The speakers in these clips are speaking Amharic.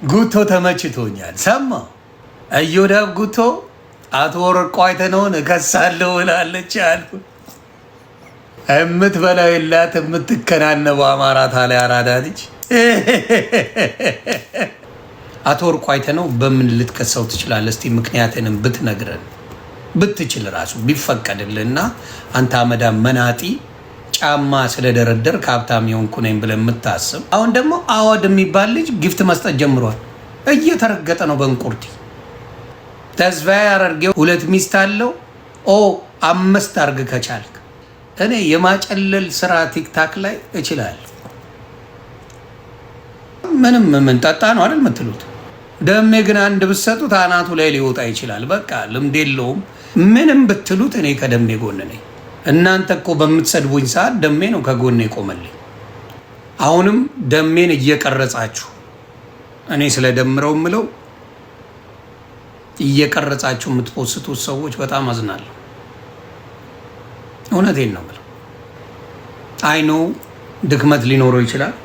ጉቶ ተመችቶኛል። ሰማ እዮዳብ ጉቶ አቶ ወርቁ አይተነውን እከሳለሁ ብላለች አልኩ። የምትበላው የላት የምትከናነበው አማራ ታላይ አራዳ ልጅ አቶ ወርቁ አይተነው በምን ልትከሰው ትችላለህ? እስቲ ምክንያትንም ብትነግረን ብትችል ራሱ ቢፈቀድልና አንተ አመዳም መናጢ ጫማ ስለደረደር ከሀብታም የሆንኩ ነኝ ብለህ የምታስብ አሁን ደግሞ አወድ የሚባል ልጅ ጊፍት መስጠት ጀምሯል። እየተረገጠ ነው በእንቁርቲ። ተስፋዬ አደርጌው 2 ሚስት አለው። 5 አርግ ከቻልክ። እኔ የማጨለል ስራ ቲክታክ ላይ እችላለሁ። ምንም ምን ጠጣ ነው አይደል የምትሉት? ደሜ ግን አንድ ብትሰጡት አናቱ ላይ ሊወጣ ይችላል። በቃ ልምድ የለውም። ምንም ብትሉት እኔ ከደሜ ጎን ነኝ። እናንተ እኮ በምትሰድቡኝ ሰዓት ደሜ ነው ከጎን የቆመልኝ። አሁንም ደሜን እየቀረጻችሁ እኔ ስለደምረው ምለው እየቀረጻችሁ የምትፖስቱት ሰዎች በጣም አዝናለሁ። እውነቴን ነው የምለው። አይኖ ድክመት ሊኖረው ይችላል።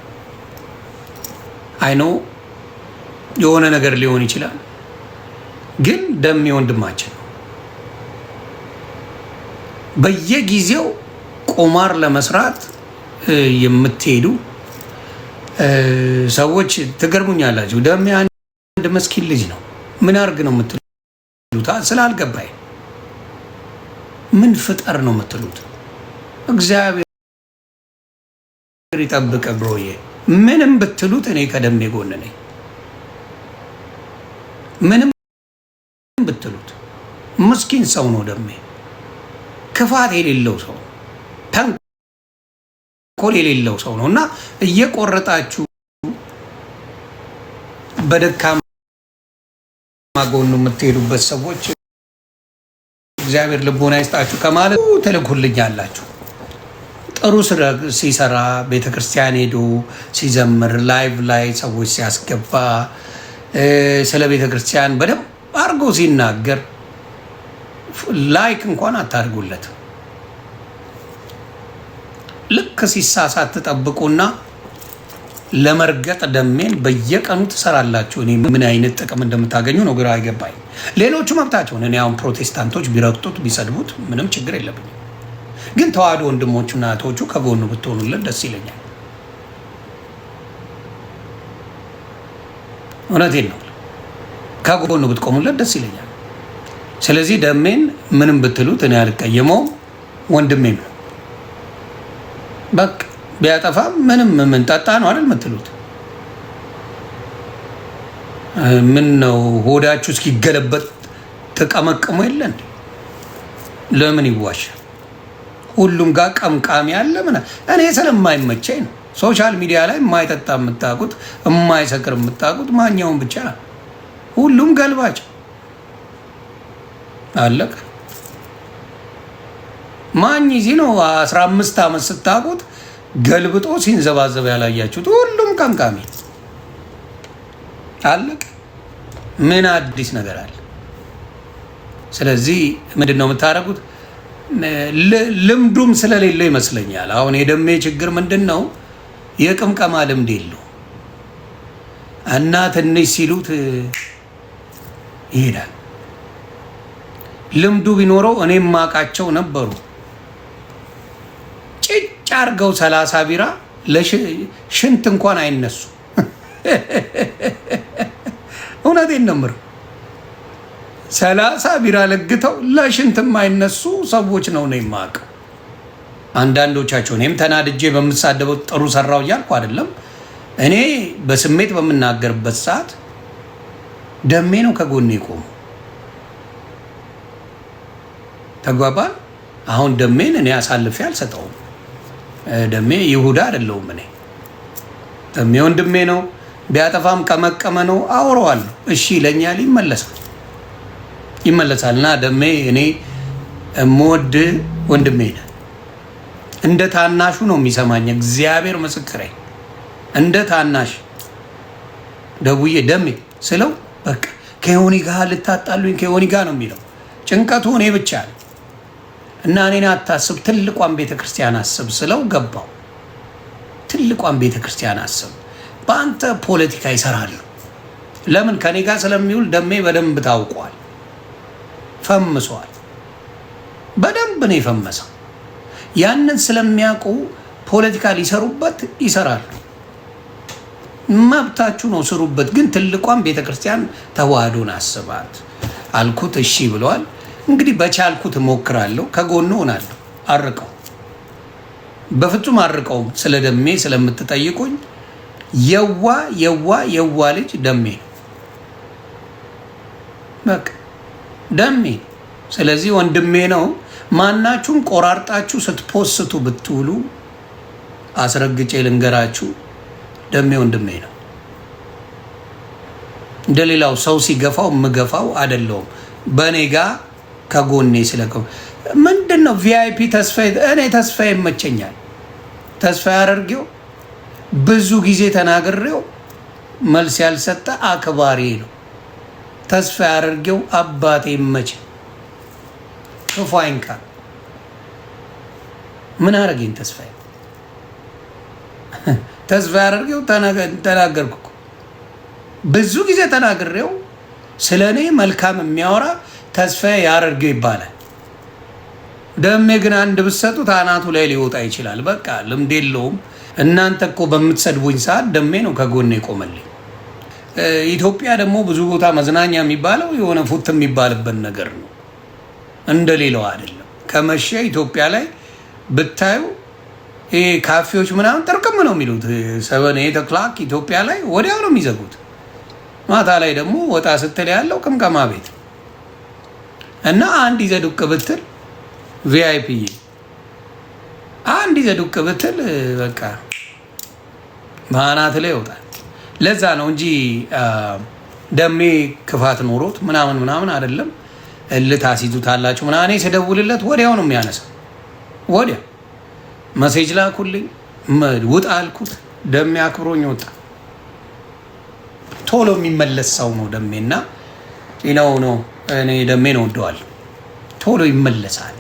አይኖ የሆነ ነገር ሊሆን ይችላል። ግን ደሜ ወንድማችን ነው። በየጊዜው ቁማር ለመስራት የምትሄዱ ሰዎች ትገርሙኛላችሁ። ደሜ አንድ መስኪን ልጅ ነው። ምን አርግ ነው የምትሉት? ስላልገባኝ ምን ፍጠር ነው የምትሉት? እግዚአብሔር ይጠብቅ ብሮዬ። ምንም ብትሉት እኔ ከደሜ ጎን ነኝ። ምንም ብትሉት ምስኪን ሰው ነው ደሜ። ክፋት የሌለው ሰው፣ ተንኮል የሌለው ሰው ነው እና እየቆረጣችሁ በደካማ ጎኑ የምትሄዱበት ሰዎች እግዚአብሔር ልቦና ይስጣችሁ ከማለት ትልኩልኛላችሁ። ጥሩ ስራ ሲሰራ ቤተክርስቲያን ሄዶ ሲዘምር ላይቭ ላይ ሰዎች ሲያስገባ ስለ ቤተክርስቲያን በደንብ አድርጎ ሲናገር ላይክ እንኳን አታድርጉለት። ልክ ሲሳሳት ትጠብቁና ለመርገጥ ደሜን በየቀኑ ትሰራላችሁ። እኔ ምን አይነት ጥቅም እንደምታገኙ ነው ግራ አይገባኝ። ሌሎቹ መብታቸውን እኔ አሁን ፕሮቴስታንቶች ቢረግጡት ቢሰድቡት ምንም ችግር የለብኝም። ግን ተዋህዶ ወንድሞቹና እህቶቹ ከጎኑ ብትሆኑለት ደስ ይለኛል። እውነቴን ነው። ከጎኑ ብትቆሙለት ደስ ይለኛል። ስለዚህ ደሜን ምንም ብትሉት እኔ አልቀየመውም። ወንድሜ ነው። በቃ ቢያጠፋ ምንም ምን ጠጣ ነው አይደል የምትሉት? ምን ነው ሆዳችሁ እስኪገለበጥ ተቀመቅሙ የለ እንዴ? ለምን ይዋሻል? ሁሉም ጋር ቀምቃሚ አለ። ምን እኔ ስለማይመቸኝ ነው። ሶሻል ሚዲያ ላይ የማይጠጣ የምታውቁት የማይሰክር የምታውቁት ማኛውን ብቻ ነው። ሁሉም ገልባጭ አለቀ። ማኝ እዚህ ነው 15 ዓመት ስታውቁት ገልብጦ ሲንዘባዘብ ያላያችሁት ሁሉም ቀምቃሚ አለቀ። ምን አዲስ ነገር አለ? ስለዚህ ምንድን ነው የምታደርጉት? ልምዱም ስለሌለው ይመስለኛል። አሁን የደሜ ችግር ምንድን ነው? የቅምቀማ ልምድ የለው እና ትንሽ ሲሉት ይሄዳል። ልምዱ ቢኖረው እኔም ማቃቸው ነበሩ ጭጭ አርገው 30 ቢራ ለሽንት እንኳን አይነሱ። እውነቴን ነው የምልህ። 30 ቢራ ለግተው ለሽንት የማይነሱ ሰዎች ነው እኔ የማውቀው። አንዳንዶቻቸው እኔም ተናድጄ በምሳደበው ጥሩ ሰራው እያልኩ አይደለም። እኔ በስሜት በምናገርበት ሰዓት ደሜ ነው ከጎኔ ቆሙ። ተግባባን። አሁን ደሜን እኔ አሳልፌ አልሰጠውም። ደሜ ይሁዳ አይደለሁም። እኔ ደሜ ወንድሜ ነው። ቢያጠፋም ቀመቀመ ነው አወራዋለሁ። እሺ ይለኛል፣ ይመለሳል። እና ደሜ እኔ የምወድ ወንድሜ ነህ። እንደ ታናሹ ነው የሚሰማኝ። እግዚአብሔር ምስክሬ፣ እንደ ታናሽ ደውዬ ደሜ ስለው በቃ ከዮኒ ጋር ልታጣሉኝ ከዮኒ ጋር ነው የሚለው። ጭንቀቱ እኔ ብቻ ነው እና እኔን አታስብ፣ ትልቋን ቤተክርስቲያን አስብ ስለው ገባው። ትልቋን ቤተክርስቲያን አስብ። በአንተ ፖለቲካ ይሰራሉ። ለምን ከኔ ጋር ስለሚውል ደሜ በደንብ ታውቋል። ፈምሷል። በደንብ ነው የፈመሰው። ያንን ስለሚያውቁ ፖለቲካ ሊሰሩበት ይሰራሉ። መብታችሁ ነው፣ ስሩበት። ግን ትልቋን ቤተክርስቲያን ተዋህዶን አስባት አልኩት። እሺ ብለዋል። እንግዲህ በቻልኩት እሞክራለሁ፣ ከጎኑ ሆናለሁ። አርቀው በፍጹም አርቀው። ስለ ደሜ ስለምትጠይቁኝ የዋ ልጅ ደሜ ነው፣ በቃ ደሜ። ስለዚህ ወንድሜ ነው። ማናችሁም ቆራርጣችሁ ስትፖስቱ ብትውሉ አስረግጬ ልንገራችሁ፣ ደሜ ወንድሜ ነው። እንደሌላው ሰው ሲገፋው የምገፋው አይደለሁም። በእኔ ጋ ከጎኔ ስለከው ምንድን ነው ቪአይፒ ተስፋዬ። እኔ ተስፋዬ ይመቸኛል። ተስፋዬ አደርጌው ብዙ ጊዜ ተናግሬው መልስ ያልሰጠ አክባሪ ነው። ተስፋዬ አደርጌው አባቴ ይመች፣ ክፉ አይንካ። ምን አደረገኝ ተስፋዬ? ተስፋዬ አደርጌው ተናገርኩ። ብዙ ጊዜ ተናግሬው ስለ እኔ መልካም የሚያወራ ተስፋዬ ያደርጌው ይባላል። ደሜ ግን አንድ ብትሰጡት አናቱ ላይ ሊወጣ ይችላል። በቃ ልምድ የለውም። እናንተ እኮ በምትሰድቡኝ ሰዓት ደሜ ነው ከጎኔ ቆመልኝ። ኢትዮጵያ ደግሞ ብዙ ቦታ መዝናኛ የሚባለው የሆነ ፉት የሚባልበት ነገር ነው፣ እንደሌላው አይደለም። ከመሸ ኢትዮጵያ ላይ ብታዩ ይሄ ካፌዎች ምናምን ጥርቅም ነው የሚሉት። 7 o'clock ኢትዮጵያ ላይ ወዲያው ነው የሚዘጉት። ማታ ላይ ደግሞ ወጣ ስትል ያለው ቅምቀማ ቤት እና አንድ ይዘዱቅ ብትል ቪአይፒ አንድ ይዘዱቅ ብትል በቃ ማናት ላይ ይወጣል። ለዛ ነው እንጂ ደሜ ክፋት ኖሮት ምናምን አይደለም። ልታስይዙታላችሁ ምናምን። እኔ ስደውልለት ወዲያው ነው የሚያነሳው። ወዲያው መሴጅ ላኩልኝ፣ ውጣ አልኩት። ደሜ አክብሮኝ ወጣ። ቶሎ የሚመለስ ሰው ነው ደሜና ነው። እኔ ደሜን እወደዋለሁ። ቶሎ ይመለሳል።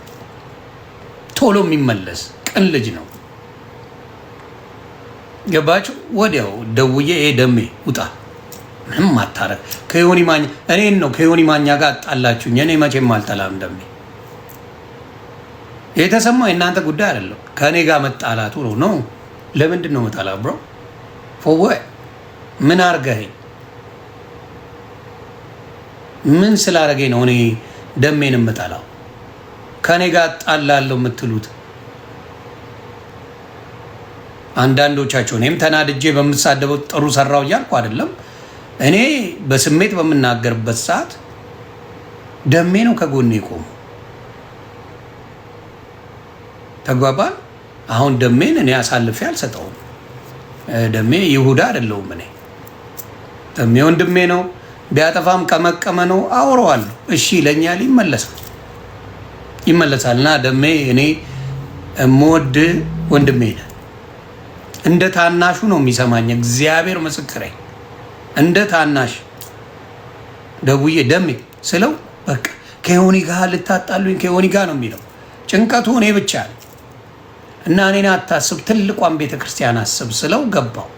ቶሎ የሚመለስ ቅን ልጅ ነው። ገባችሁ? ወዲያው ደውዬ ደሜ ውጣ፣ ምንም አታረግ። ከዮኒ ማኛ እኔን ነው ከዮኒ ማኛ ጋር አጣላችሁኝ። እኔ መቼም አልጠላም ደሜ። የተሰማው የእናንተ ጉዳይ አይደለም። ከእኔ ጋር መጣላቱ ነው። ለምንድን ነው መጣላ? ብሮ ፎወ ምን አርገኸኝ? ምን ስላረገኝ ነው እኔ ደሜን የምጠላው? ከእኔ ጋር ጣላለሁ የምትሉት አንዳንዶቻቸው። እኔም ተናድጄ በምሳደበው ጥሩ ሰራው እያልኩ አይደለም። እኔ በስሜት በምናገርበት ሰዓት ደሜ ነው ከጎኔ የቆሙ። ተግባባል? አሁን ደሜን እኔ አሳልፌ አልሰጠውም። ደሜ ይሁዳ አይደለሁም። እኔ ደሜ ወንድሜ ነው። ቢያጠፋም ከመቀመ ነው አወራዋለሁ። እሺ ይለኛል፣ ይመለሳል። እና ደሜ እኔ የምወድ ወንድሜ ነህ። እንደ ታናሹ ነው የሚሰማኝ። እግዚአብሔር ምስክሬ፣ እንደ ታናሽ ደውዬ ደሜ ስለው በቃ ከዮኒ ጋር ልታጣሉኝ ከዮኒ ጋር ነው የሚለው። ጭንቀቱ እኔ ብቻ ነው። እና እኔን አታስብ፣ ትልቋን ቤተክርስቲያን አስብ ስለው ገባው።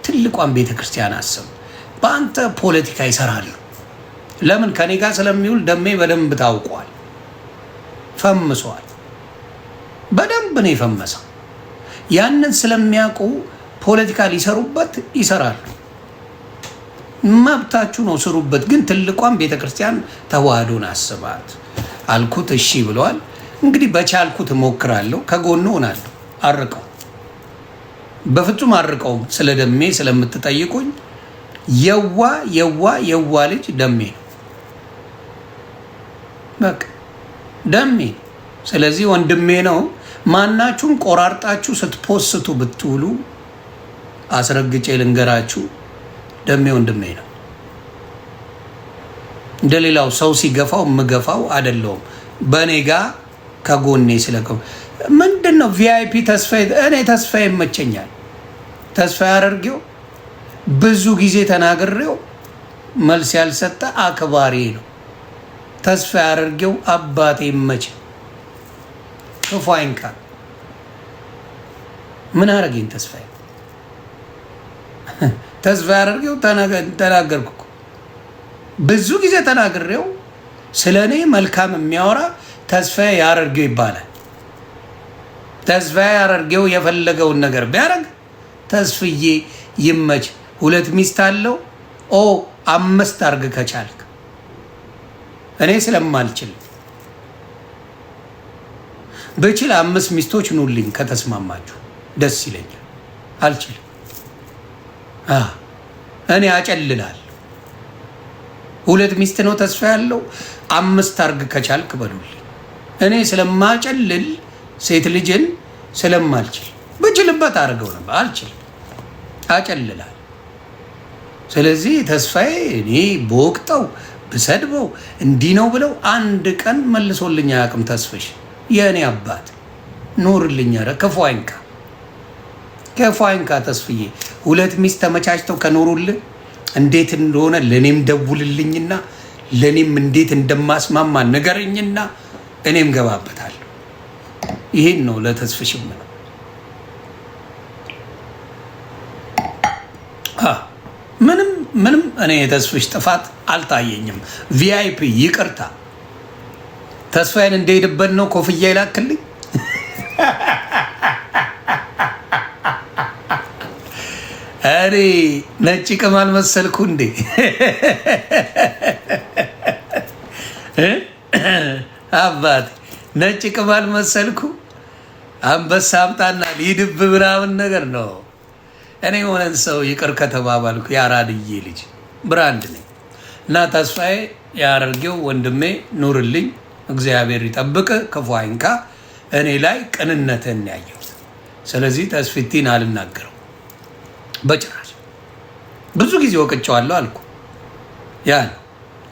ትልቋን ቤተክርስቲያን አስብ። በአንተ ፖለቲካ ይሰራሉ። ለምን ከኔ ጋር ስለሚውል ደሜ በደንብ ታውቋል። ፈምሷል። በደንብ ነው የፈመሰው። ያንን ስለሚያውቁ ፖለቲካ ሊሰሩበት ይሰራሉ። መብታችሁ ነው፣ ስሩበት። ግን ትልቋን ቤተክርስቲያን ተዋህዶን አስባት አልኩት። እሺ ብለዋል። እንግዲህ በቻልኩት እሞክራለሁ፣ ከጎኑ ሆናለሁ። አርቀው በፍጹም አርቀው። ስለ ደሜ ስለምትጠይቁኝ የዋ ልጅ ደሜ ነው፣ በቃ ደሜ። ስለዚህ ወንድሜ ነው። ማናችሁም ቆራርጣችሁ ስትፖስቱ ብትውሉ አስረግጬ ልንገራችሁ፣ ደሜ ወንድሜ ነው። እንደሌላው ሰው ሲገፋው የምገፋው አይደለሁም። በእኔ ጋ ከጎኔ ስለከው ምንድን ነው ቪአይፒ ተስፋዬ። እኔ ተስፋዬ ይመቸኛል። ተስፋዬ አደርጌው ብዙ ጊዜ ተናግሬው መልስ ያልሰጠ አክባሪ ነው። ተስፋዬ አደርጌው አባቴ ይመች፣ ክፉ አይንካ። ምን አደረገኝ ተስፋዬ? ተስፋ ያደርገው ተናገርኩ። ብዙ ጊዜ ተናግሬው ስለ እኔ መልካም የሚያወራ ተስፋ ያደርገው ይባላል። ተስፋ ያደርገው የፈለገውን ነገር ቢያደርግ ተስፍዬ ይመች። 2 ሚስት አለው። 5 አርግ ከቻልክ። እኔ ስለማልችል በችል 5 ሚስቶች ኑልኝ ከተስማማችሁ ደስ ይለኛል። አልችልም። እኔ አጨልላል። 2 ሚስት ነው ተስፋ ያለው። 5 አርግ ከቻልክ በሉልኝ። እኔ ስለማጨልል ሴት ልጅን ስለማልችል ብችልበት አድርገው ነበር። አልችልም፣ አጨልላል። ስለዚህ ተስፋዬ እኔ በወቅጠው ብሰድበው እንዲህ ነው ብለው አንድ ቀን መልሶልኝ አያውቅም። ተስፍሽ የእኔ አባት ኑርልኝ። ኧረ ክፉ አይንካ፣ ክፉ አይንካ ተስፍዬ። 2 ሚስት ተመቻችተው ከኖሩልህ እንዴት እንደሆነ ለእኔም ደውልልኝና ለእኔም እንዴት እንደማስማማ ንገረኝና እኔም ገባበታለሁ። ይሄን ነው ለተስፍሽም ነው። ምንም እኔ የተስፍሽ ጥፋት አልታየኝም። ቪአይፒ ይቅርታ። ተስፋዬን እንደሄድበት ነው ኮፍያ ይላክልኝ። እኔ ነጭ ቅማል መሰልኩ እንዴ? አባቴ ነጭ ቅማል መሰልኩ? አንበሳ አምጣና ሊድብ ምናምን ነገር ነው። እኔ የሆነን ሰው ይቅር ከተባባልኩ የአራድዬ ልጅ ብራንድ ነኝ እና ተስፋዬ ያደርገው ወንድሜ ኑርልኝ። እግዚአብሔር ይጠብቅ፣ ክፉ አይንካ። እኔ ላይ ቅንነትን ያየሁት። ስለዚህ ተስፊቲን አልናገረው በጭራሽ። ብዙ ጊዜ ወቅጨዋለሁ አልኩ። ያ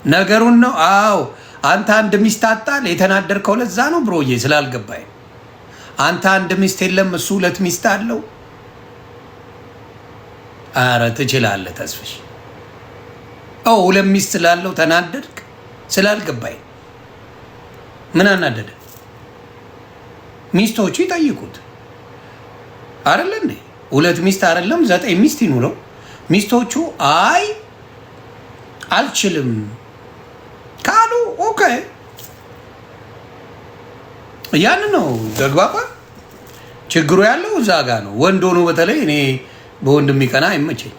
ነገሩን ነው። አዎ አንተ 1 ሚስት አጣል የተናደርከው ለዛ ነው ብሮዬ፣ ስላልገባኝ። አንተ 1 ሚስት የለም እሱ 2 ሚስት አለው። አረ ትችላለህ ተስፍሽ። 2 ሚስት ስላለው ተናደድክ? ስላልገባኝ። ምን አናደደ? ሚስቶቹ ይጠይቁት አይደለ እንዴ? 2 ሚስት አይደለም 9 ሚስት ይኑረው። ሚስቶቹ አይ አልችልም ካሉ ኦኬ፣ ያን ነው ተግባባ። ችግሩ ያለው እዛ ጋ ነው። ወንድ ሆኖ በተለይ እኔ በወንድ የሚቀና አይመቸኝ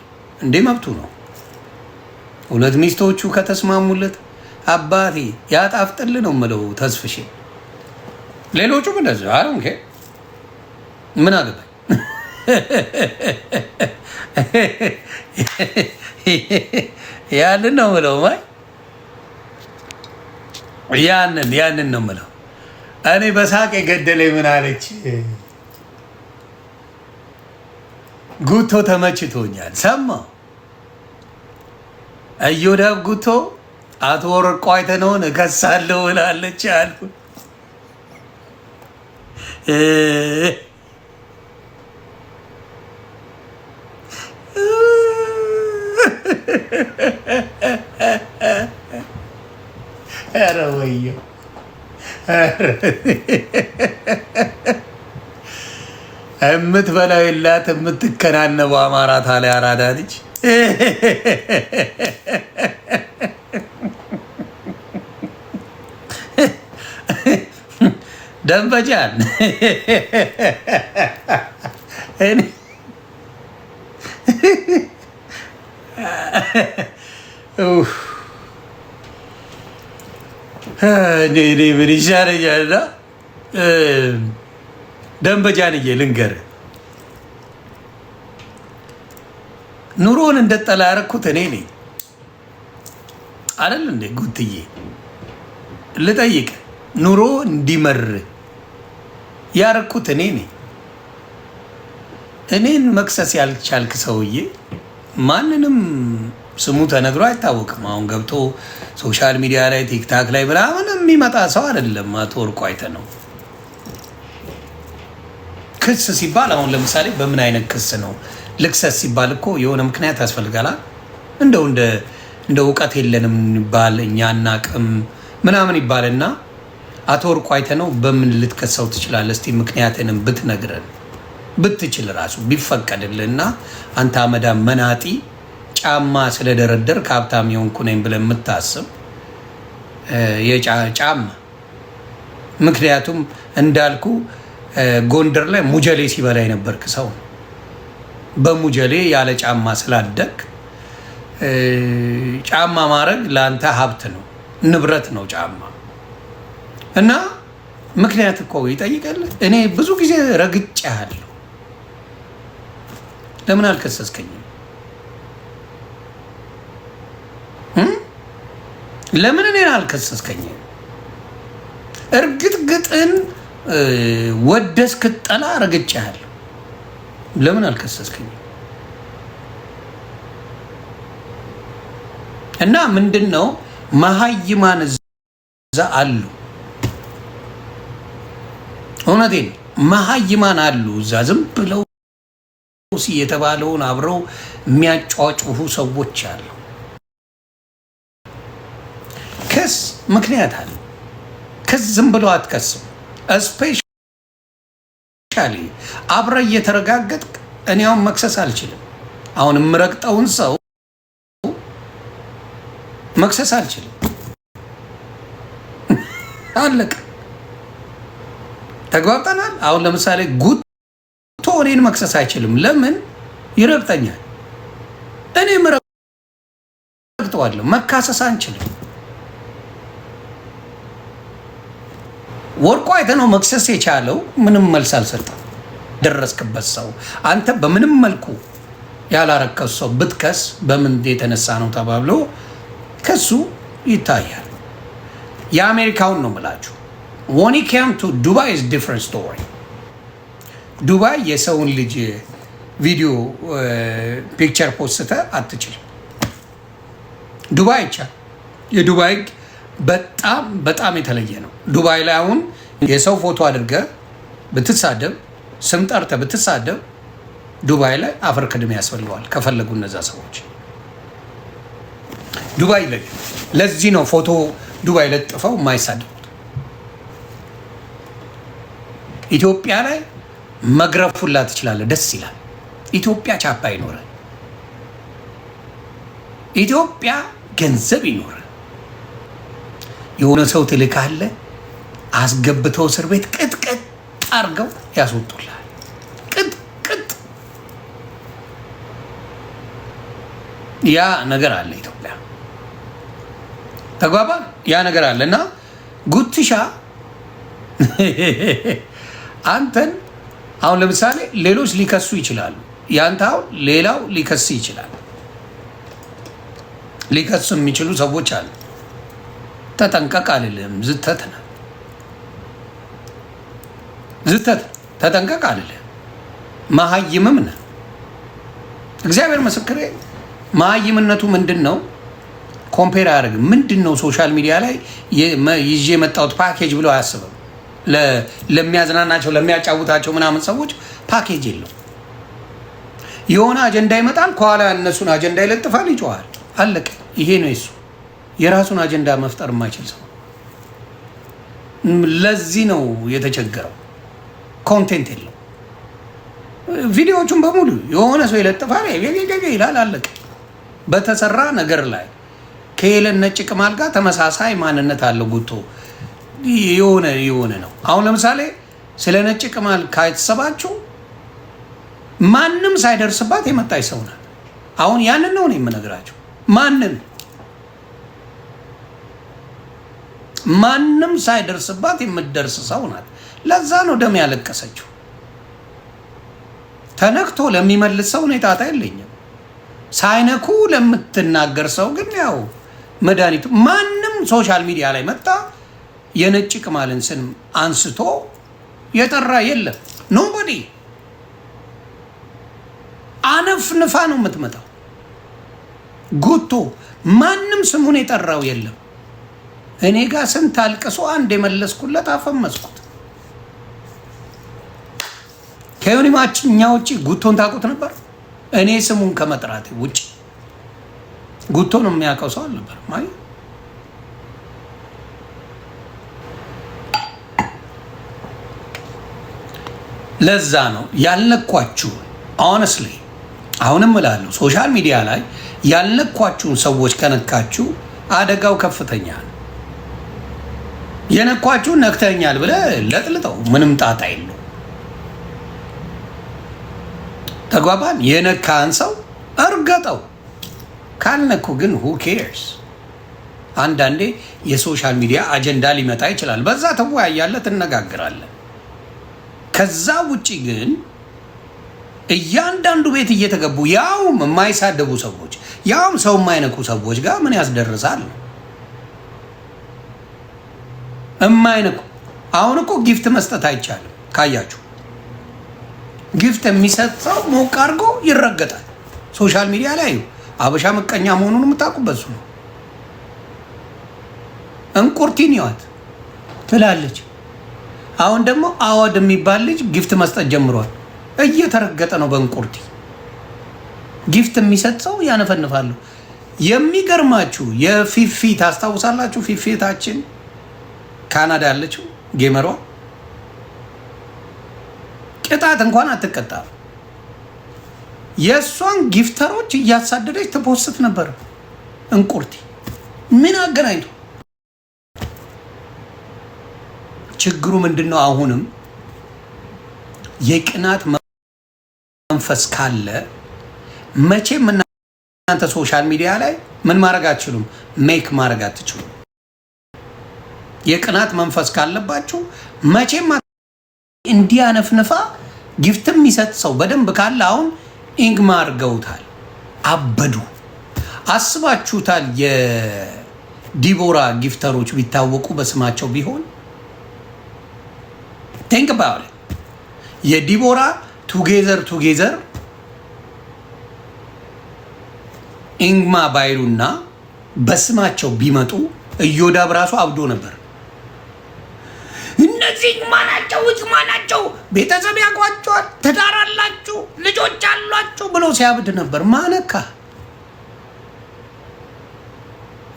እንዴ፣ መብቱ ነው። 2 ሚስቶቹ ከተስማሙለት አባቴ ያጣፍጥል ነው የምለው ተስፍሽ። ሌሎቹ እንደዚህ አሁን ምን አገባኝ። ያንን ነው የምለው። ያንን ነው የምለው። እኔ በሳቅ የገደለኝ ምን አለች ጉቶ ተመችቶኛል። ሰማ እዮዳብ ጉቶ አቶ ወርቁ አይተነውን እከሳለሁ ብላለች አልኩ። ኧረ ወየው የምትበላው የላት የምትከናነበው አማራት አለ አራዳ ልጅ። ደንበጃን ምን ይሻለኛል? ደንበጃንዬ ልንገርህ፣ ኑሮን እንደጠላ ያደረኩት እኔ ነኝ አይደል እንዴ? ጉትዬ ልጠይቅ፣ ኑሮ እንዲመር ያደረኩት እኔ ነኝ። እኔን መክሰስ ያልቻልክ ሰውዬ ማንንም ስሙ ተነግሮ አይታወቅም። አሁን ገብቶ ሶሻል ሚዲያ ላይ ቲክታክ ላይ ምናምን የሚመጣ ሰው አይደለም። አቶ ወርቁ አይተነው ክስ ሲባል አሁን ለምሳሌ በምን አይነት ክስ ነው ልክሰስ ሲባል እኮ የሆነ ምክንያት ያስፈልጋል። እንደ እውቀት የለንም ይባል፣ እኛ አናቅም ምናምን ይባልና አቶ ወርቁ አይተነው በምን ልትከሰው ትችላለህ? እስቲ ምክንያትንም ብትነግረን ብትችል ራሱ ቢፈቀድልህና አንተ አመዳም መናጢ ጫማ ስለደረደር ከሀብታም የሆንኩ ነኝ ብለህ የምታስብ ጫማ ምክንያቱም እንዳልኩ ጎንደር ላይ ሙጀሌ ሲበላ የነበርክ ሰው በሙጀሌ ያለ ጫማ ስላደግ ጫማ ማድረግ ለአንተ ሀብት ነው፣ ንብረት ነው ጫማ እና ምክንያት እኮ ይጠይቃል። እኔ ብዙ ጊዜ ረግጬሃለሁ። ለምን አልከሰስከኝም? ለምን እኔን አልከሰስከኝም? እርግጥ ግጥን ወደስ ክትጠላ ረግጬሃለሁ። ለምን አልከሰስከኝም? እና ምንድነው መሀይማን እዛ አሉ። እውነቴን መሀይማን አሉ እዛ ዝም ብለው የተባለውን አብረው የሚያጫጩሁ ሰዎች አሉ። ክስ ምክንያት አለ። ክስ ዝም ብለው አትከስም። እስፔሻሊ አብረ እየተረጋገጥ እኔ አሁን መክሰስ አልችልም። አሁን የምረግጠውን ሰው መክሰስ አልችልም። አለቀ። ተግባብተናል። አሁን ለምሳሌ ጉቶ እኔን መክሰስ አይችልም። ለምን? ይረግጠኛል። እኔም ረግጠዋለሁ። መካሰስ አንችልም። ወርቁ አይተነው መክሰስ የቻለው ምንም መልስ አልሰጠም። ደረስክበት ሰው አንተ በምንም መልኩ ያላረከሱ ሰው ብትከስ በምን የተነሳ ነው ተባብሎ ከሱ ይታያል። የአሜሪካውን ነው የምላችሁ። when it came to Dubai is different story። ዱባይ የሰውን ልጅ ቪዲዮ ፒክቸር ፖስተ አትችልም። ዱባይ ይቻል። የዱባይ በጣም በጣም የተለየ ነው። ዱባይ ላይ አሁን የሰው ፎቶ አድርገ ብትሳደብ፣ ስም ጠርተ ብትሳደብ ዱባይ ላይ አፈር ክድሜ ያስፈልገዋል ከፈለጉ እነዛ ሰዎች። ዱባይ ላይ ለዚህ ነው ፎቶ ዱባይ ለጥፈው የማይሳደቡት። ኢትዮጵያ ላይ መግረፉላ ትችላለህ፣ ደስ ይላል። ኢትዮጵያ ቻፓ ይኖራል። ኢትዮጵያ ገንዘብ ይኖራል። የሆነ ሰው ትልካለህ፣ አስገብተው እስር ቤት ቅጥቅጥ አድርገው ያስወጡልሃል። ቅጥቅጥ ያ ነገር አለ ኢትዮጵያ። ተግባባ። ያ ነገር አለ እና ጉትሻ አንተን አሁን ለምሳሌ ሌሎች ሊከሱ ይችላሉ። ያንተ አሁን ሌላው ሊከስ ይችላል። ሊከሱ የሚችሉ ሰዎች አሉ። ተጠንቀቅ አልልህም። ዝተት ነው ዝተት። ተጠንቀቅ አልልህም። መሀይምም ነህ። እግዚአብሔር ምስክሬ። መሀይምነቱ ምንድን ነው? ኮምፔር አያደርግም። ምንድን ነው ሶሻል ሚዲያ ላይ ይዤ የመጣሁት ፓኬጅ ብሎ አያስብም። ለሚያዝናናቸው ለሚያጫውታቸው ምናምን ሰዎች ፓኬጅ የለው። የሆነ አጀንዳ ይመጣል፣ ከኋላ እነሱን አጀንዳ ይለጥፋል፣ ይጮሃል። አለቀ። ይሄ ነው የሱ። የራሱን አጀንዳ መፍጠር የማይችል ሰው። ለዚህ ነው የተቸገረው። ኮንቴንት የለው። ቪዲዮዎቹን በሙሉ የሆነ ሰው ይለጥፋል ይላል። አለቀ። በተሰራ ነገር ላይ ከሄለን ነጭ ቅማል ጋር ተመሳሳይ ማንነት አለው። ጉቶ የሆነ ነው። አሁን ለምሳሌ ስለ ነጭ ቅማል ካይተሰባችሁ ማንም ሳይደርስባት የመጣች ሰው ናት። አሁን ያንን ነው የምነግራቸው። ማንም ሳይደርስባት የምትደርስ ሰው ናት። ለዛ ነው ደም ያለቀሰችው። ተነክቶ ለሚመልስ ሰው ነው ጣጣ የለኝም። ሳይነኩ ለምትናገር ሰው ግን ያው መድኃኒቱ። ማንም ሶሻል ሚዲያ ላይ መጣ የነጭ ቅማልን ስም አንስቶ የጠራ የለም። ኖቦዲ አነፍንፋ ነው የምትመጣው። ጉቶ ማንም ስሙን የጠራው የለም። እኔ ጋር ስንት አልቅሶ አንድ የመለስኩለት አፈመስኩት። ከዮኒ ማኛ ውጭ ጉቶን ታውቁት ነበር? እኔ ስሙን ከመጥራት ውጭ ጉቶ ነው የሚያውቀው ሰው አልነበር። ማይ ለዛ ነው ያልነኳችሁ። ሆነስትሊ አሁንም እላለሁ ሶሻል ሚዲያ ላይ ያልነኳችሁን ሰዎች ከነካችሁ አደጋው ከፍተኛ ነው። የነኳችሁን ነክተኛል ብለህ ለጥልጠው፣ ምንም ጣጣ የለው። ተግባባን? የነካን ሰው እርገጠው። ካልነኩ ግን who cares? አንዳንዴ የሶሻል ሚዲያ አጀንዳ ሊመጣ ይችላል። በዛ ተወያያለህ፣ ትነጋግራለህ። ከዛ ውጪ ግን እያንዳንዱ ቤት እየተገቡ ያውም የማይሳደቡ ሰዎች ያውም ሰው የማይነኩ ሰዎች ጋር ምን ያስደርሳል? የማይነኩ አሁን እኮ ጊፍት መስጠት አይቻልም። ካያችሁ ጊፍት የሚሰጥ ሰው ሞቅ አድርጎ ይረገጣል። ሶሻል ሚዲያ ላይ አበሻ ምቀኛ መሆኑን የምታውቁበት ነው። እንቁርቲን ይዋት ትላለች። አሁን ደግሞ አወድ የሚባል ልጅ ጊፍት መስጠት ጀምሯል። እየተረገጠ ነው በእንቁርቲ። ጊፍት የሚሰጥ ሰው ያነፈንፋሉ። የሚገርማችሁ የፊፊ ታስታውሳላችሁ? ፊፊታችን ካናዳ ያለችው ጌመሯ ቅጣት እንኳን አትቀጣም። የእሷን ጊፍተሮች እያሳደደች ትፖስት ነበር። እንቁርቲ ምን አገናኝቶ? ችግሩ ምንድን ነው? አሁንም የቅናት መንፈስ ካለ መቼም እናንተ ሶሻል ሚዲያ ላይ ምን ማድረግ አትችሉም፣ ሜክ ማድረግ አትችሉም። የቅናት መንፈስ ካለባችሁ መቼም እንዲያነፍንፋ ጊፍት የሚሰጥ ሰው በደንብ ካለ አሁን ኢንግማ አድርገውታል፣ አበዱ። አስባችሁታል? የዲቦራ ጊፍተሮች ቢታወቁ በስማቸው ቢሆን ቴንክ ባለ የዲቦራ ቱጌዘር ኢንግማ ባይሉና በስማቸው ቢመጡ እዮዳብ ራሱ አብዶ ነበር። እነዚህ ኢንግማ ናቸው፣ ቤተሰብ ያቋቸዋል፣ ትዳር አላችሁ፣ ልጆች አሏችሁ ብሎ ሲያብድ ነበር። ማነካ?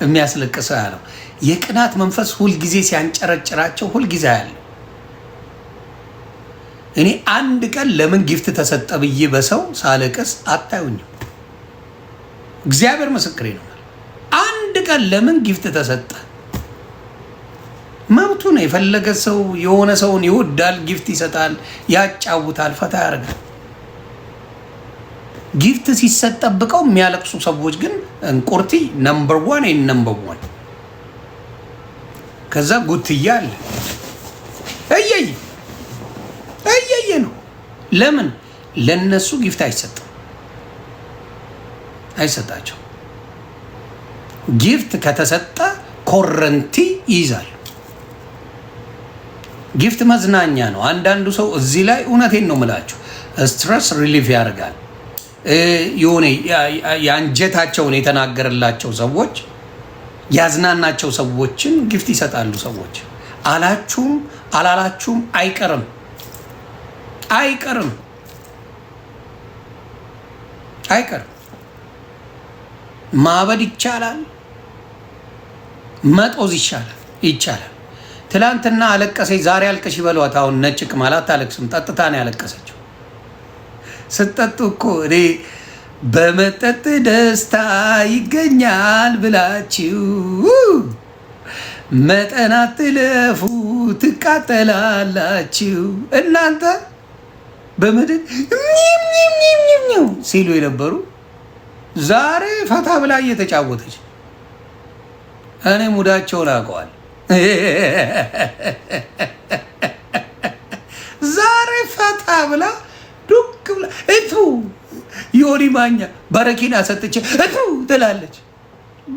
የሚያስለቅሰው ያለው የቅናት መንፈስ ሁልጊዜ ሲያንጨረጭራቸው ሁልጊዜ ያለው። እኔ አንድ ቀን ለምን ጊፍት ተሰጠ ብዬ በሰው ሳለቅስ አታዩኝም። እግዚአብሔር ምስክሬ ነው። አንድ ቀን ለምን ጊፍት ተሰጠ? መብቱ ነው። የፈለገ ሰው የሆነ ሰውን ይወዳል፣ ጊፍት ይሰጣል፣ ያጫውታል፣ ፈታ ያደርጋል። ጊፍት ሲሰጥ ጠብቀው የሚያለቅሱ ሰዎች ግን እንቁርቲ ነምበር 1 ከዛ ጉትያ አለ እየየ ነው። ለምን ለነሱ ጊፍት አይሰጣቸው? ጊፍት ከተሰጠ ኮረንቲ ይይዛል። ጊፍት መዝናኛ ነው። አንዳንዱ ሰው እዚህ ላይ እውነቴን ነው የምላችሁ ስትረስ ሪሊፍ ያደርጋል። የሆነ የአንጀታቸውን የተናገረላቸው ሰዎች ያዝናናቸው ሰዎችን ጊፍት ይሰጣሉ። ሰዎች አላችሁም አላላችሁም አይቀርም። ማበድ ይቻላል፣ መጦዝ ይቻላል። ትላንትና አለቀሰች፣ ዛሬ አልቀሽ ይበሏት። አሁን ነጭ ቅማል አታለቅስም፣ ጠጥታ ነው ያለቀሰችው። ስትጠጡ እኮ እኔ በመጠጥ ደስታ ይገኛል ብላችሁ መጠን አትለፉ ትቃጠላላችሁ። እናንተ በምድር ሲሉ የነበሩ ዛሬ ፈታ ብላ እየተጫወተች፣ እኔ ሙዳቸውን አውቀዋል። ዛሬ ፈታ ብላ ዱክ ብላ እቱ ዮኒ ማኛ በረኪና ሰጥቼ እቱ ትላለች።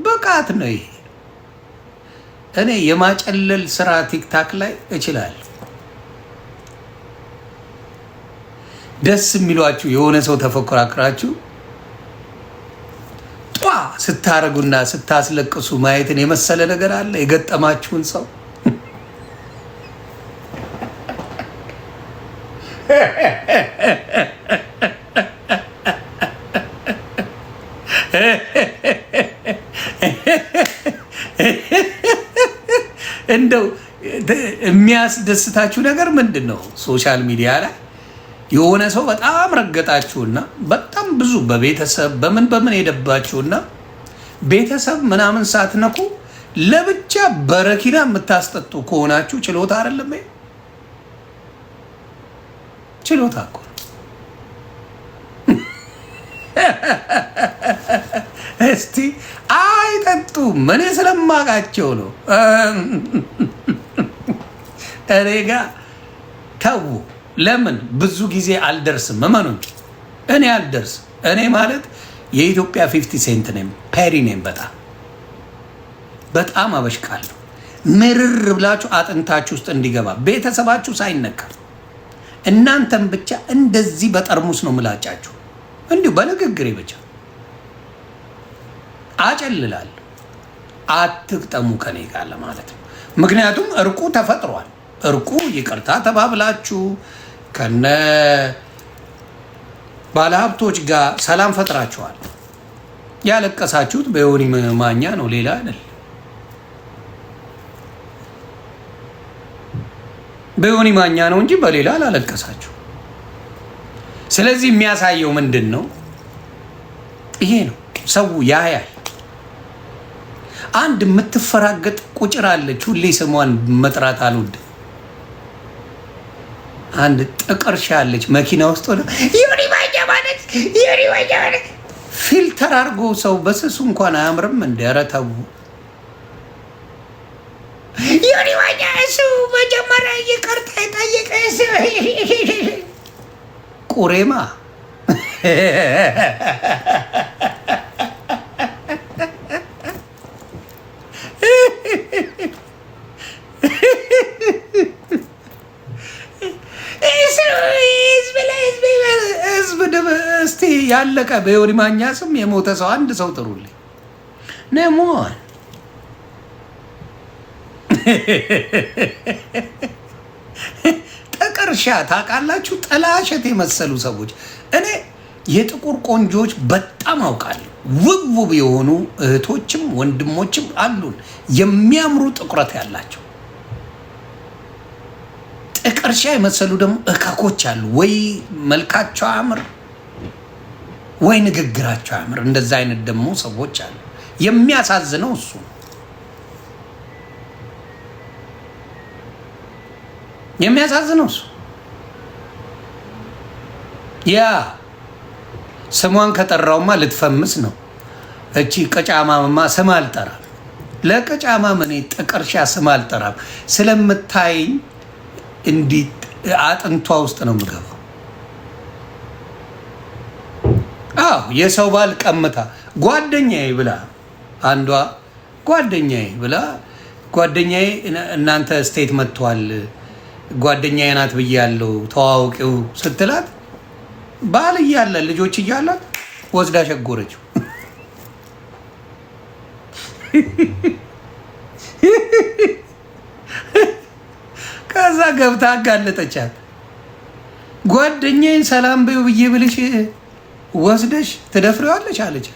ብቃት ነው ይሄ። እኔ የማጨለል ስራ ቲክታክ ላይ እችላለሁ። ደስ የሚሏችሁ የሆነ ሰው ተፎክራክራችሁ ጧ ስታረጉና ስታስለቅሱ ማየትን የመሰለ ነገር አለ? የገጠማችሁን ሰው እንደው የሚያስደስታችሁ ነገር ምንድን ነው? ሶሻል ሚዲያ ላይ የሆነ ሰው በጣም ረገጣችሁና በጣም ብዙ በቤተሰብ በምን ሄደባችሁና ቤተሰብ ምናምን ሳትነኩ ለብቻ በረኪና የምታስጠጡ ከሆናችሁ ችሎታ አይደለም። ችሎታ እኮ እስቲ አይጠጡ። ምን ስለማቃቸው ነው እኔ ጋ ተው። ለምን ብዙ ጊዜ አልደርስም። እመኑኝ እኔ አልደርስም። እኔ ማለት የኢትዮጵያ 50 ሴንት ነኝ፣ ፔሪ ነኝ። በጣም አበሽቃለሁ። ምርር ብላችሁ አጥንታችሁ ውስጥ እንዲገባ ቤተሰባችሁ ሳይነካ እናንተም ብቻ እንደዚህ በጠርሙስ ነው ምላጫችሁ። እንዲሁ በንግግሬ ብቻ አጨልላለሁ። አትቅጠሙ ከኔ ጋር ለማለት ነው። ምክንያቱም እርቁ ተፈጥሯል። እርቁ ይቅርታ ተባብላችሁ ከነ ባለሀብቶች ጋር ሰላም ፈጥራችኋል። ያለቀሳችሁት በዮኒ ማኛ ነው፣ ሌላ አይደል። በዮኒ ማኛ ነው እንጂ በሌላ አላለቀሳችሁ። ስለዚህ የሚያሳየው ምንድን ነው? ይሄ ነው። ሰው ያያል። አንድ የምትፈራገጥ ቁጭር አለች፣ ሁሌ ስሟን መጥራት አልወድም። አንድ ጥቅርሻ አለች መኪና ውስጥ ሆነ ዮኒ ማኛ ማለት ፊልተር አድርጎ ሰው በስሱ እንኳን አያምርም። እንደ ኧረ ተው። ዮኒ ማኛ እሱ መጀመሪያ ይቅርታ የጠየቀ ቁሬማ እስቲ ያለቀ በዮኒ ማኛ ስም የሞተ ሰው አንድ ሰው ጥሩልኝ። ነሞን ጥቅርሻ ታውቃላችሁ? ጥላሸት የመሰሉ ሰዎች እኔ የጥቁር ቆንጆች በጣም አውቃለሁ። ውብ ውብ የሆኑ እህቶችም ወንድሞችም አሉን፣ የሚያምሩ ጥቁረት ያላቸው። ጥቅርሻ የመሰሉ ደግሞ እከኮች አሉ። ወይ መልካቸው አምር ወይ ንግግራቸው አምር። እንደዛ አይነት ደግሞ ሰዎች አሉ። የሚያሳዝነው እሱ ነው። የሚያሳዝነው እሱ ያ ስሟን ከጠራውማ ልትፈምስ ነው። እቺ ቅጫማማ ስም አልጠራም። ለቅጫማም እኔ ጥቅርሻ ስም አልጠራም። ስለምታይኝ እንዲህ አጥንቷ ውስጥ ነው የምገባው። አዎ የሰው ባል ቀምታ ጓደኛዬ ብላ አንዷ ጓደኛዬ ብላ ጓደኛዬ እናንተ ስቴት መጥቷል ጓደኛዬ ናት ብያለሁ ተዋውቂው ስትላት ባል እያለ ልጆች እያላት ወስዳ ሸጎረችው። ከዛ ገብታ አጋለጠቻት። ጓደኛዬን ሰላም በይው ብዬ ብልሽ ወስደሽ ትደፍሪዋለች አለች።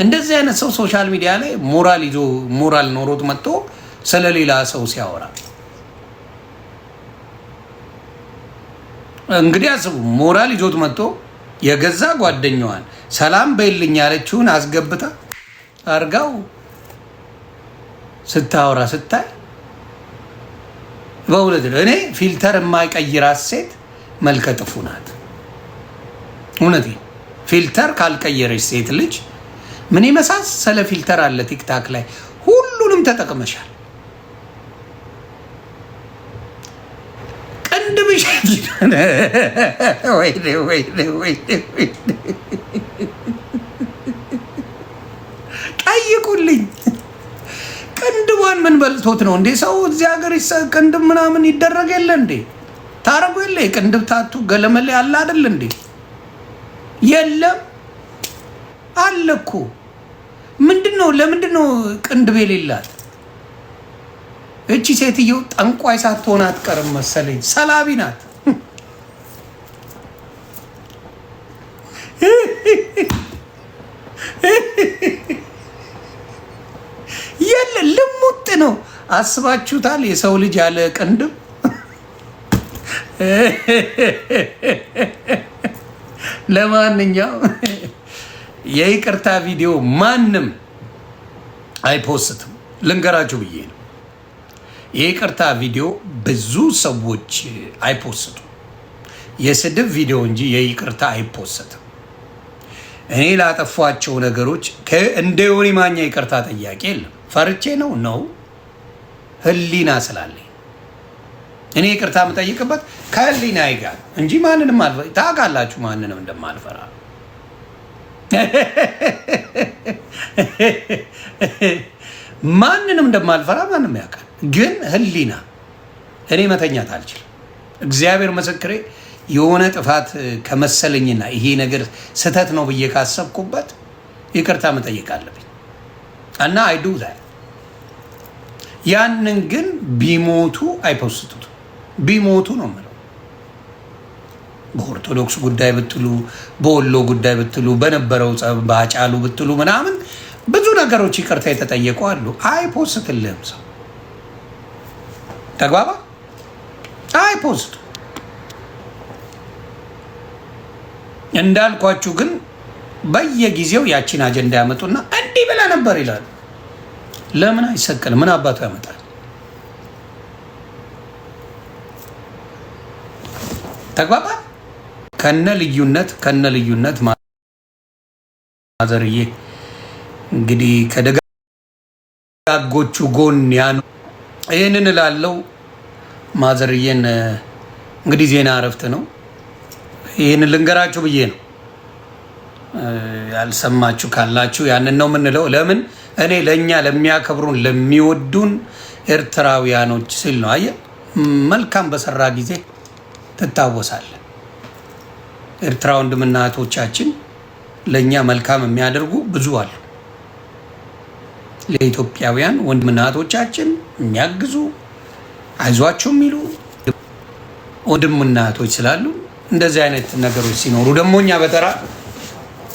እንደዚህ አይነት ሰው ሶሻል ሚዲያ ላይ ሞራል ኖሮት መጥቶ ስለሌላ ሰው ሲያወራ እንግዲህ አስቡ። ሞራል ይዞት መጥቶ የገዛ ጓደኛዋን ሰላም በይልኝ ያለችውን አስገብታ አርጋው ስታወራ ስታይ በእውነት እኔ ፊልተር የማይቀይራት ሴት መልከ ጥፉ ናት። እውነቴን ፊልተር ካልቀየረች ሴት ልጅ ምን የመሳሰለ ፊልተር አለ ቲክታክ ላይ ሁሉንም ተጠቅመሻል። ቅንድብሽ ጠይቁልኝ። ቅንድቧን ምን በልቶት ነው እንዴ? ሰው እዚህ ሀገር ቅንድብ ምናምን ይደረግ የለ እንዴ? ታረጉ የለ? የቅንድብ ታቱ ገለመሌ አለ አይደል እንዴ? የለም አለ እኮ። ምንድነው? ለምንድነው ቅንድብ የሌላት? እቺ ሴትዮ ጠንቋይ ሳትሆን አትቀርም መሰለኝ። ሰላቢ ናት። የለ ልሙጥ ነው። አስባችሁታል? የሰው ልጅ ያለ ቅንድብ ለማንኛውም የይቅርታ ቪዲዮ ማንም አይፖስትም። ልንገራችሁ ብዬ ነው። የይቅርታ ቪዲዮ ብዙ ሰዎች አይፖስቱም። የስድብ ቪዲዮ እንጂ የይቅርታ አይፖስትም። እኔ ላጠፏቸው ነገሮች እንደ ዮኒ ማኛ ይቅርታ ጠያቄ የለም። ፈርቼ ነው ህሊና ስላለኝ እኔ ይቅርታ የምጠይቅበት ከህሊና ጋር እንጂ ማንንም ታውቃላችሁ፣ ማንንም እንደማልፈራ ማንንም እንደማልፈራ ማንም ያውቃል። ግን ህሊና እኔ መተኛት አልችልም። እግዚአብሔር ምስክሬ፣ የሆነ ጥፋት ከመሰለኝና ይሄ ነገር ስህተት ነው ብዬ ካሰብኩበት ይቅርታ መጠየቅ አለብኝ እና አይዱ ያንን ግን ቢሞቱ አይፖስቱት። ቢሞቱ ነው የምለው። በኦርቶዶክስ ጉዳይ ብትሉ፣ በወሎ ጉዳይ ብትሉ፣ በነበረው በአጫሉ ብትሉ ምናምን ብዙ ነገሮች ይቅርታ የተጠየቁ አሉ። አይፖስትልህም ሰው ተግባባ። አይፖስቱ እንዳልኳችሁ ግን በየጊዜው ያቺን አጀንዳ ያመጡና እንዲህ ብለህ ነበር ይላሉ። ለምን አይሰቀልም? ምን አባቱ ያመጣል? ተግባባ። ከነ ልዩነት ማዘርዬ እንግዲህ ከደጋጎቹ ጎን ያን ይህንን እላለሁ። ማዘርዬን እንግዲህ ዜና እረፍት ነው። ይህን ልንገራችሁ ብዬ ነው። ያልሰማችሁ ካላችሁ ያንን ነው የምንለው። ለምን እኔ ለእኛ ለሚያከብሩን ለሚወዱን ኤርትራውያኖች ሲል ነው። አየህ፣ መልካም በሰራ ጊዜ ትታወሳለህ። ኤርትራ ወንድምና እህቶቻችን ለእኛ መልካም የሚያደርጉ ብዙ አሉ። ለኢትዮጵያውያን ወንድምና እህቶቻችን የሚያግዙ አይዟቸው የሚሉ ወንድምና እህቶች ስላሉ እንደዚህ አይነት ነገሮች ሲኖሩ ደግሞ እኛ በተራ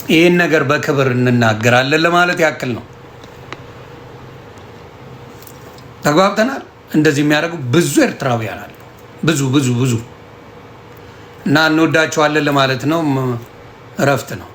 ይህን ነገር በክብር እንናገራለን ለማለት ያክል ነው። ተግባብተናል። እንደዚህ የሚያደርጉ ብዙ ኤርትራውያን አሉ። ብዙ እና እንወዳቸዋለን ለማለት ነው። እረፍት ነው።